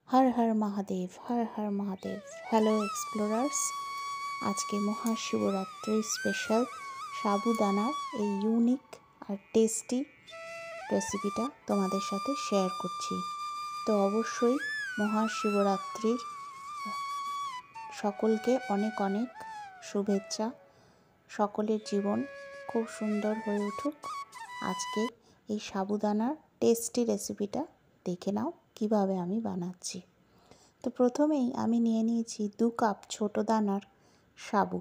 हर हर महादेव, हर हर Mahadev. Hello explorers, আজকে Mahashivratri special সাবুদানার এই unique আর tasty রেসিপিটা তোমাদের সাথে শেয়ার করছি। তো অবশ্যই মহাশিবরাত্রির সকলকে অনেক অনেক শুভেচ্ছা। সকলের জীবন খুব সুন্দর হয়ে উঠুক। আজকে এই সাবুদানার টেস্টি রেসিপিটা দেখে নাও কিভাবে আমি বানাচ্ছি। তো প্রথমেই আমি নিয়ে নিয়েছি 2 কাপ ছোট দানার সাবু।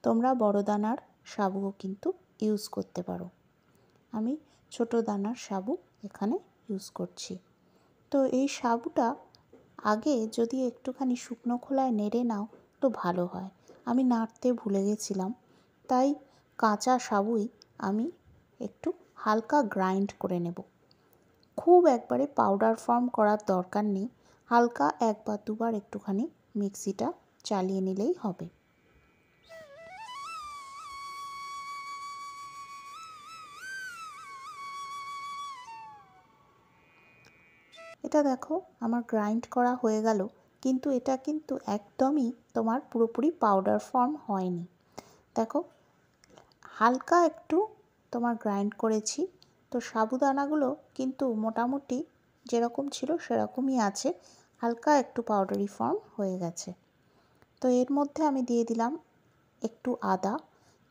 তোমরা বড় দানার সাবুও কিন্তু ইউজ করতে পারো। আমি ছোট দানার সাবু এখানে ইউজ করছি। তো এই সাবুটা আগে যদি একটুখানি শুকনো খোলায় নেড়ে নাও তো ভালো হয়। আমি নাড়তে ভুলে গেছিলাম, তাই কাঁচা সাবুই আমি একটু হালকা গ্রাইন্ড করে নেব। খুব একবারে পাউডার ফর্ম করার দরকার নেই, হালকা 1 বা 2 বার একটুখানি মিক্সিটা চালিয়ে নিলেই হবে। এটা দেখো আমার গ্রাইন্ড করা হয়ে গেল, কিন্তু এটা কিন্তু একদমই তোমার পুরোপুরি পাউডার ফর্ম হয়নি। দেখো হালকা একটু তোমার গ্রাইন্ড করেছি। তো সাবুদানাগুলো কিন্তু মোটামুটি যেরকম ছিল সেরকমই আছে, হালকা একটু পাউডারি ফর্ম হয়ে গেছে। তো এর মধ্যে আমি দিয়ে দিলাম একটু আদা,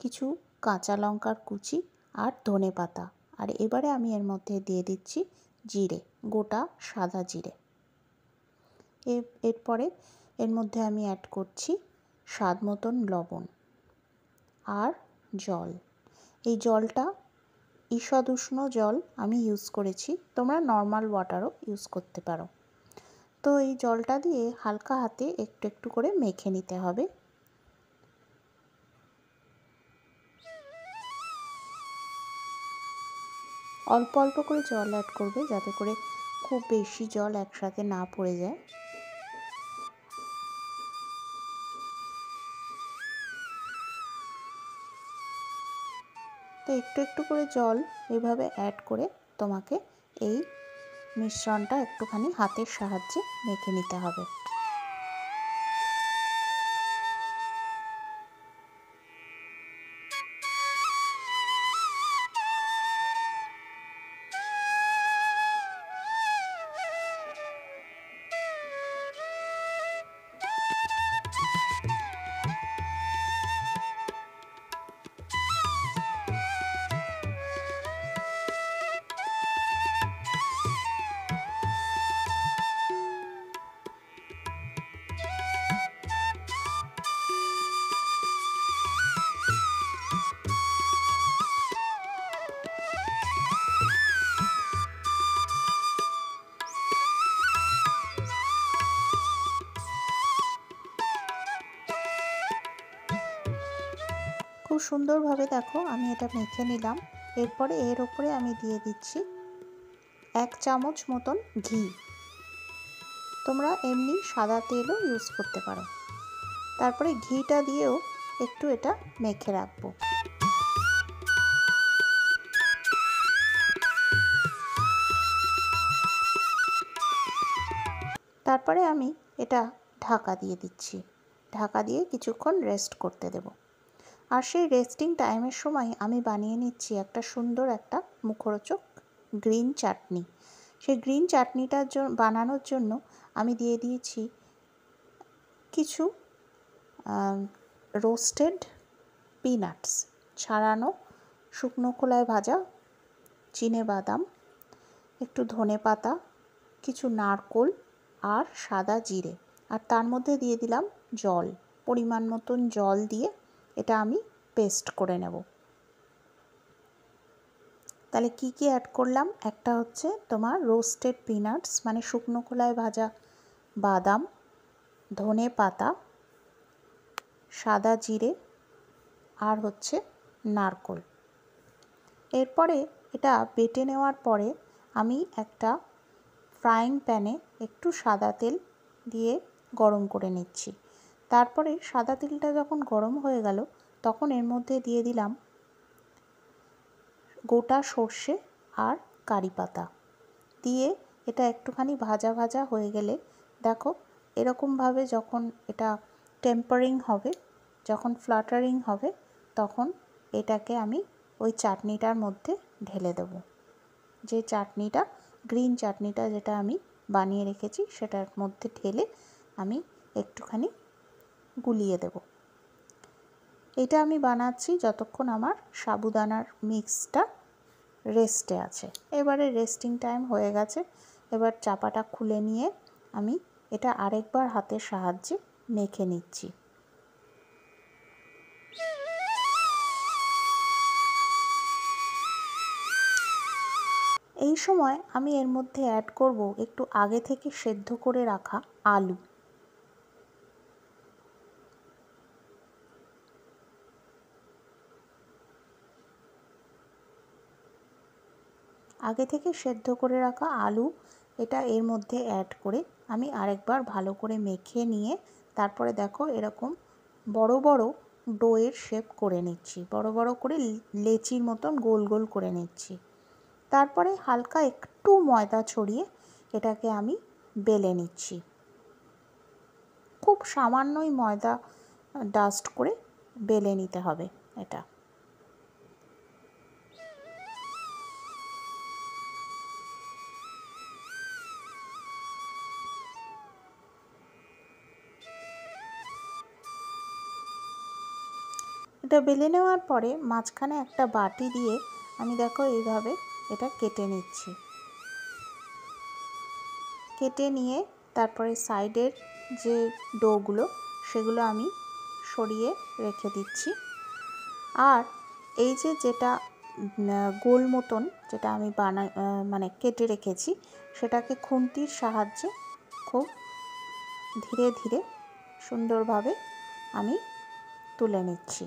কিছু কাঁচা লঙ্কার কুচি আর ধনেপাতা। আর এবারে আমি এর মধ্যে দিয়ে দিচ্ছি জিরে, গোটা সাদা জিরে। এরপরে এর মধ্যে আমি অ্যাড করছি স্বাদ মতন লবণ আর জল। এই জলটা ঈষদ উষ্ণ জল আমি ইউজ করেছি, তোমরা নর্মাল ওয়াটারও ইউজ করতে পারো। তো এই জলটা দিয়ে হালকা হাতে একটু একটু করে মেখে নিতে হবে। অল্প অল্প করে জল অ্যাড করবে, যাতে করে খুব বেশি জল একসাথে না পড়ে যায়। তো একটু একটু করে জল এইভাবে অ্যাড করে তোমাকে এই মিশ্রণটা একটুখানি হাতের সাহায্যে মেখে নিতে হবে। খুব সুন্দরভাবে দেখো আমি এটা মেখে নিলাম। এরপরে এর ওপরে আমি দিয়ে দিচ্ছি 1 চামচ মতন ঘি। তোমরা এমনি সাদা তেলও ইউজ করতে পারো। তারপরে ঘিটা দিয়েও একটু এটা মেখে রাখবো। তারপরে আমি এটা ঢাকা দিয়ে দিচ্ছি। ঢাকা দিয়ে কিছুক্ষণ রেস্ট করতে দেব। আর সেই রেস্টিং টাইমের সময় আমি বানিয়ে নিচ্ছি একটা সুন্দর একটা মুখরোচক গ্রিন চাটনি। সেই গ্রিন চাটনিটার বানানোর জন্য আমি দিয়ে দিয়েছি কিছু রোস্টেড পিনাটস, ছাড়ানো শুকনো খোলায় ভাজা চিনেবাদাম, একটু ধনেপাতা, কিছু নারকোল আর সাদা জিরে। আর তার মধ্যে দিয়ে দিলাম জল, পরিমাণ মতন জল দিয়ে এটা আমি পেস্ট করে নেব। তাহলে কি কি অ্যাড করলাম, একটা হচ্ছে তোমার রোস্টেড পিনাটস মানে শুকনো খোলায় ভাজা বাদাম, ধনেপাতা, সাদা জিরে আর হচ্ছে নারকোল। এরপরে এটা বেটে নেওয়ার পরে আমি একটা ফ্রাইং প্যানে একটু সাদা তেল দিয়ে গরম করে নিচ্ছি। তারপরে সাদা তেলটা যখন গরম হয়ে গেল তখন এর মধ্যে দিয়ে দিলাম গোটা সর্ষে আর কারি পাতা দিয়ে এটা একটুখানি ভাজা ভাজা হয়ে গেলে দেখো এরকমভাবে যখন এটা টেম্পারিং হবে, যখন ফ্লাটারিং হবে, তখন এটাকে আমি ওই চাটনিটার মধ্যে ঢেলে দেবো। যে চাটনিটা, গ্রিন চাটনিটা যেটা আমি বানিয়ে রেখেছি, সেটার মধ্যে ঢেলে আমি একটুখানি গুলিয়ে দেব। এটা আমি বানাচ্ছি যতক্ষণ আমার সাবুদানার মিক্সটা রেস্টে আছে। এবারে রেস্টিং টাইম হয়ে গেছে। এবার চাপাটা খুলে নিয়ে আমি এটা আরেকবার হাতের সাহায্যে মেখে নিচ্ছি। এই সময় আমি এর মধ্যে অ্যাড করব একটু আগে থেকে সেদ্ধ করে রাখা আলু। আগে থেকে সেদ্ধ করে রাখা আলু এটা এর মধ্যে অ্যাড করে আমি আরেকবার ভালো করে মেখে নিয়ে তারপরে দেখো এরকম বড় বড় ডোয়ের শেপ করে নিচ্ছি, বড় বড় করে লেচির মতন গোল গোল করে নিচ্ছি। তারপরে হালকা একটু ময়দা ছড়িয়ে এটাকে আমি বেলে নিচ্ছি। খুব সামান্যই ময়দা ডাস্ট করে বেলে নিতে হবে এটা। এটা বেলে নেওয়ার পরে মাঝখানে একটা বাটি দিয়ে আমি দেখো এইভাবে এটা কেটে নিচ্ছি। কেটে নিয়ে তারপরে সাইডের যে ডোগুলো সেগুলো আমি সরিয়ে রেখে দিচ্ছি। আর এই যে যেটা গোল মতন যেটা আমি মানে কেটে রেখেছি, সেটাকে খুন্তির সাহায্যে খুব ধীরে ধীরে সুন্দরভাবে আমি তুলে নিচ্ছি।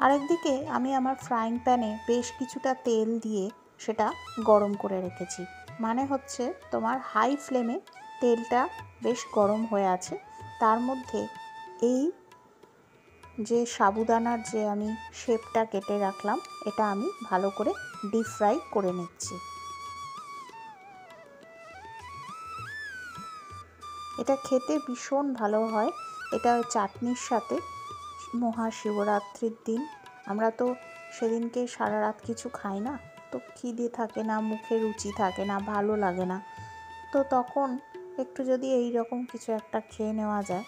আরেকদিকে আমি আমার ফ্রাইং প্যানে বেশ কিছুটা তেল দিয়ে সেটা গরম করে রেখেছি। মানে হচ্ছে তোমার হাই ফ্লেমে তেলটা বেশ গরম হয়ে আছে। তার মধ্যে এই যে সাবুদানার যে আমি শেপটা কেটে রাখলাম, এটা আমি ভালো করে ডিপ ফ্রাই করে নিচ্ছি। এটা খেতে ভীষণ ভালো হয়। এটা চাটনির সাথে মহাশিবরাত্রির দিন আমরা তো সেদিনকে সারা রাত কিছু খাই না, তো খিদে থাকে না, মুখে রুচি থাকে না, ভালো লাগে না, তো তখন একটু যদি এই রকম কিছু একটা খেয়ে নেওয়া যায়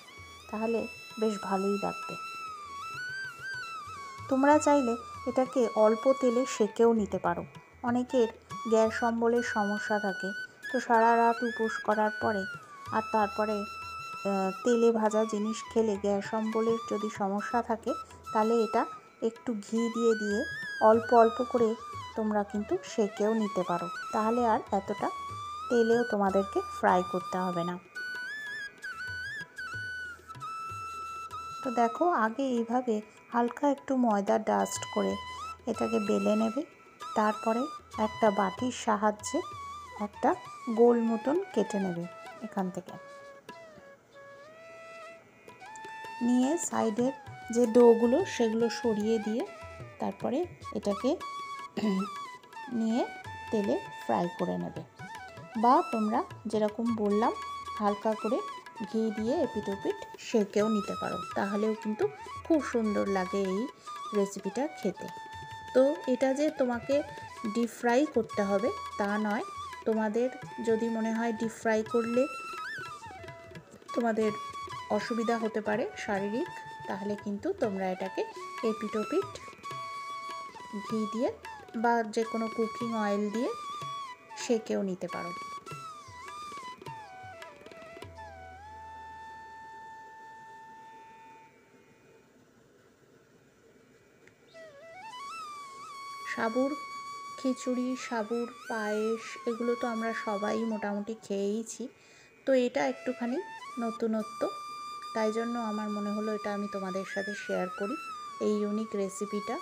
তাহলে বেশ ভালোই লাগবে। তোমরা চাইলে এটাকে অল্প তেলে সেকেও নিতে পারো। অনেকের গ্যাস অম্বলের সমস্যা থাকে, তো সারা রাত উপোস করার পরে আর তারপরে তেলে ভাজা জিনিস খেলে গ্যাস অম্বলের যদি সমস্যা থাকে, তাহলে এটা একটু ঘি দিয়ে অল্প অল্প করে তোমরা কিন্তু সেকেও নিতে পারো। তাহলে আর এতটা তেলেও তোমাদেরকে ফ্রাই করতে হবে না। তো দেখো আগে এইভাবে হালকা একটু ময়দা ডাস্ট করে এটাকে বেলে নেবে। তারপরে একটা বাটির সাহায্যে একটা গোল মতন কেটে নেবে এখান থেকে। নিয়ে সাইডের যে ডোগুলো সেগুলো সরিয়ে দিয়ে তারপরে এটাকে নিয়ে তেলে ফ্রাই করে নেবে। বা তোমরা যেরকম বললাম হালকা করে ঘি দিয়ে এপিট ওপিট সেকেও নিতে পারো, তাহলেও কিন্তু খুব সুন্দর লাগে এই রেসিপিটা খেতে। তো এটা যে তোমাকে ডিপ ফ্রাই করতে হবে তা নয়। তোমাদের যদি মনে হয় ডিপ ফ্রাই করলে তোমাদের অসুবিধা হতে পারে শারীরিক, তাহলে কিন্তু তোমরা এটাকে এপিট ওপিট ঘি দিয়ে বা যে কোনো কুকিং অয়েল দিয়ে সেকেও নিতে পারো। সাবুর খিচুড়ি, সাবুর পায়েস এগুলো তো আমরা সবাই মোটামুটি খেয়েইছি। তো এটা একটুখানি নতুনত্ব, তাই জন্য আমার মনে হলো এটা আমি তোমাদের সাথে শেয়ার করি এই ইউনিক রেসিপিটা।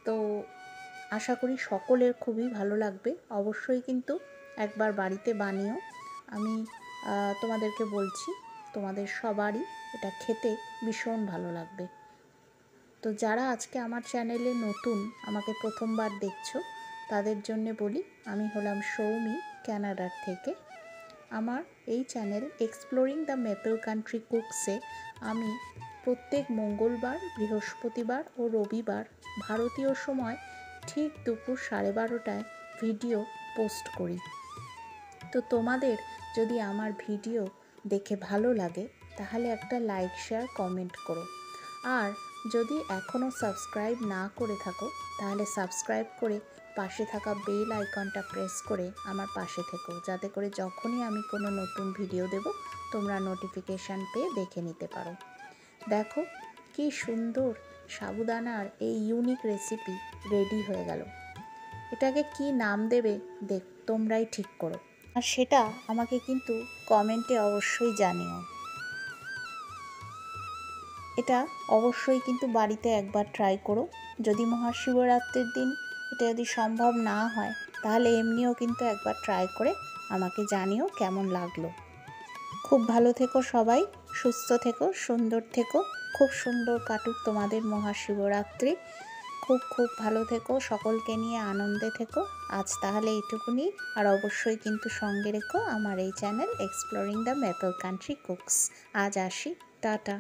তো আশা করি সকলের খুবই ভালো লাগবে। অবশ্যই কিন্তু একবার বাড়িতে বানিও। আমি তোমাদেরকে বলছি তোমাদের সবারই এটা খেতে ভীষণ ভালো লাগবে। তো যারা আজকে আমার চ্যানেলে নতুন, আমাকে প্রথমবার দেখছো, তাদের জন্যে বলি, আমি হলাম সৌমি, কানাডার থেকে। আমার এই channel exploring the maple country কুকসে আমি প্রত্যেক মঙ্গলবার, বৃহস্পতিবার ও রবিবার ভারতীয় সময় ঠিক দুপুর 12:30টায় ভিডিও পোস্ট করি। তো তোমাদের যদি আমার ভিডিও দেখে ভালো লাগে তাহলে একটা লাইক, শেয়ার, কমেন্ট করো। আর যদি এখনও সাবস্ক্রাইব না করে থাকো তাহলে সাবস্ক্রাইব করে পাশে থাকা বেল আইকনটা প্রেস করে আমার পাশে থেকো, যাতে করে যখনই আমি কোনো নতুন ভিডিও দেব তোমরা নোটিফিকেশান পেয়ে দেখে নিতে পারো। দেখো কি সুন্দর সাবুদানার এই ইউনিক রেসিপি রেডি হয়ে গেল। এটাকে কি নাম দেবে তোমরাই ঠিক করো, আর সেটা আমাকে কিন্তু কমেন্টে অবশ্যই জানিও। এটা অবশ্যই কিন্তু বাড়িতে একবার ট্রাই করো। যদি মহাশিবরাত্রির দিন এটা যদি সম্ভব না হয় তাহলে এমনিও কিন্তু একবার ট্রাই করে আমাকে জানিও কেমন লাগলো। খুব ভালো থেকো সবাই, সুস্থ থেকো, সুন্দর থেকো, খুব সুন্দর কাটুক তোমাদের মহাশিবরাত্রি। খুব খুব ভালো থেকো, সকলকে নিয়ে আনন্দে থেকো। আজ তাহলে এইটুকুনি। আর অবশ্যই কিন্তু সঙ্গে রেখো আমার এই channel exploring the maple country cooks. আজ আসি, টাটা।